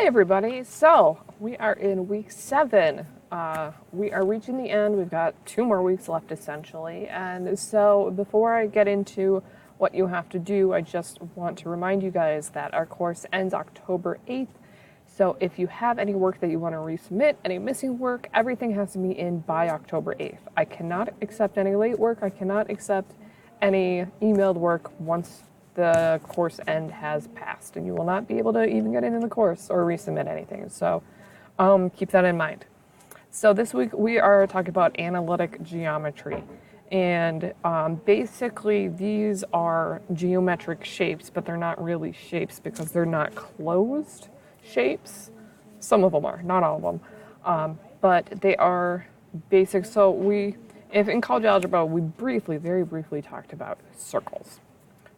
Hi everybody, so we are in week 7. We are reaching the end. We've got 2 more weeks left essentially, and so before I get into what you have to do, I just want to remind you guys that our course ends October 8th. So if you have any work that you want to resubmit, any missing work, everything has to be in by October 8th. I cannot accept any late work. I cannot accept any emailed work once the course end has passed, and you will not be able to even get into the course or resubmit anything. So keep that in mind. So this week we are talking about analytic geometry. And basically these are geometric shapes, but they're not really shapes because they're not closed shapes. Some of them are, not all of them. But they are basic. So if in college algebra, we very briefly talked about circles.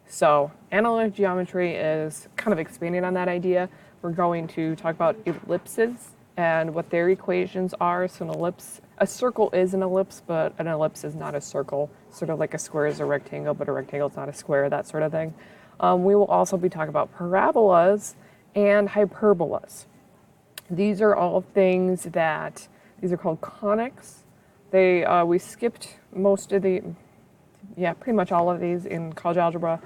So analytic geometry is kind of expanding on that idea. We're going to talk about ellipses and what their equations are. So a circle is an ellipse, but an ellipse is not a circle. Sort of like a square is a rectangle, but a rectangle is not a square, that sort of thing. We will also be talking about parabolas and hyperbolas. These are all things these are called conics. We skipped pretty much all of these in college algebra.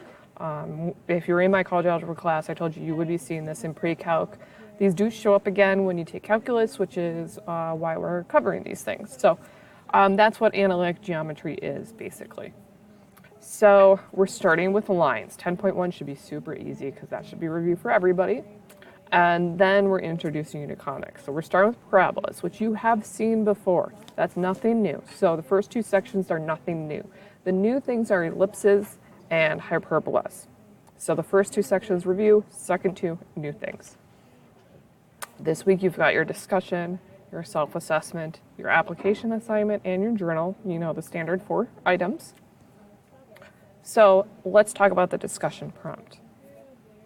If you're in my college algebra class, I told you would be seeing this in pre-calc. These do show up again when you take calculus, which is why we're covering these things. So that's what analytic geometry is, basically. So we're starting with lines. 10.1 should be super easy because that should be review for everybody. And then we're introducing you to conics. So we're starting with parabolas, which you have seen before. That's nothing new. So the first 2 sections are nothing new. The new things are ellipses and hyperbolas. So the first 2 sections review, second 2 new things. This week you've got your discussion, your self-assessment, your application assignment, and your journal. You know the standard 4 items. So let's talk about the discussion prompt.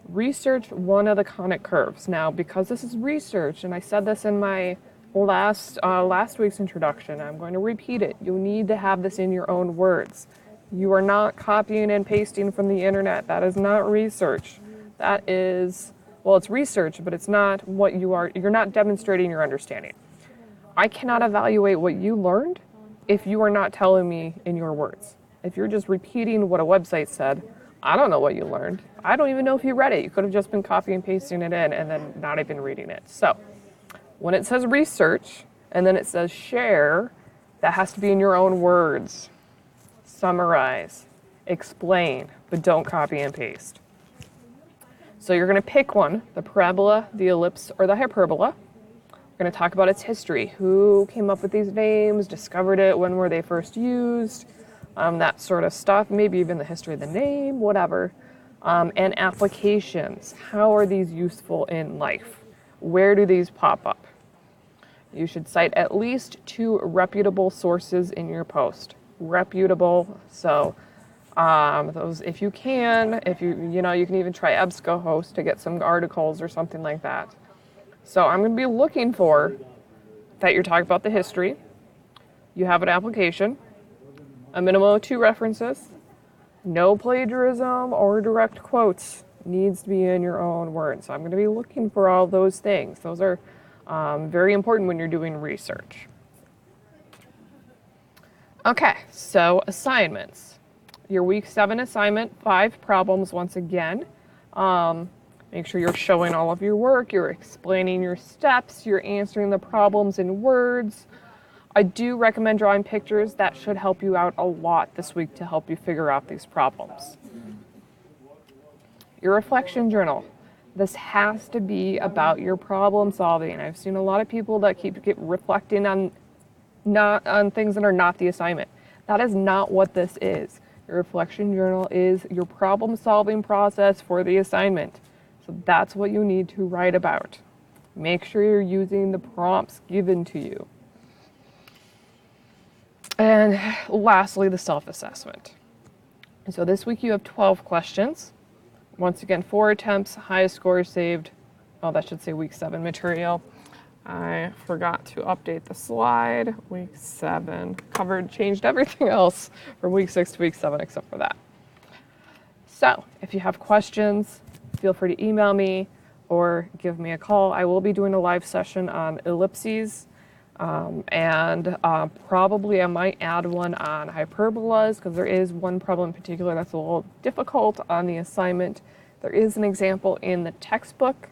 Research one of the conic curves. Now, because this is research, and I said this in my last week's introduction, I'm going to repeat it. You need to have this in your own words. You are not copying and pasting from the internet. That is not research. That is, it's research, but it's not what you're not demonstrating your understanding. I cannot evaluate what you learned if you are not telling me in your words. If you're just repeating what a website said, I don't know what you learned. I don't even know if you read it. You could have just been copying and pasting it in and then not even reading it. So when it says research and then it says share, that has to be in your own words. Summarize, explain, but don't copy and paste. So you're going to pick one, the parabola, the ellipse, or the hyperbola. We're going to talk about its history. Who came up with these names, discovered it, when were they first used, that sort of stuff, maybe even the history of the name, whatever. And applications. How are these useful in life? Where do these pop up? You should cite at least 2 reputable sources in your post. Reputable, so those, if you can, you can even try EBSCOhost to get some articles or something like that. So I'm going to be looking for that you're talking about the history, you have an application, a minimum of 2 references, no plagiarism or direct quotes, needs to be in your own words. So I'm going to be looking for all those things. Those are very important when you're doing research. Okay, so assignments. Your week 7 assignment, 5 problems once again. Make sure you're showing all of your work, you're explaining your steps, you're answering the problems in words. I do recommend drawing pictures. That should help you out a lot this week to help you figure out these problems. Your reflection journal. This has to be about your problem solving. I've seen a lot of people that keep reflecting on things that are not the assignment. That is not what this is. Your reflection journal is your problem-solving process for the assignment. So that's what you need to write about. Make sure you're using the prompts given to you. And lastly, the self-assessment. So this week you have 12 questions. Once again, 4 attempts, highest score saved. Oh, that should say week 7 material. I forgot to update the slide. Week 7 changed everything else from week 6 to week 7 except for that. So if you have questions, feel free to email me. or give me a call. I will be doing a live session on ellipses, and probably I might add one on hyperbolas, because there is one problem in particular that's a little difficult on the assignment. There is an example in the textbook,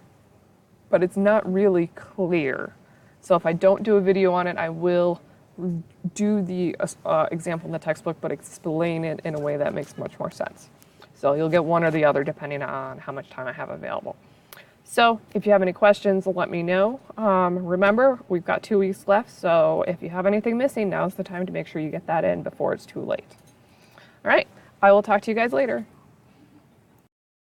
but it's not really clear. So if I don't do a video on it, I will do the example in the textbook, but explain it in a way that makes much more sense. So you'll get one or the other depending on how much time I have available. So if you have any questions, let me know. Remember, we've got 2 weeks left, so if you have anything missing, now's the time to make sure you get that in before it's too late. All right, I will talk to you guys later.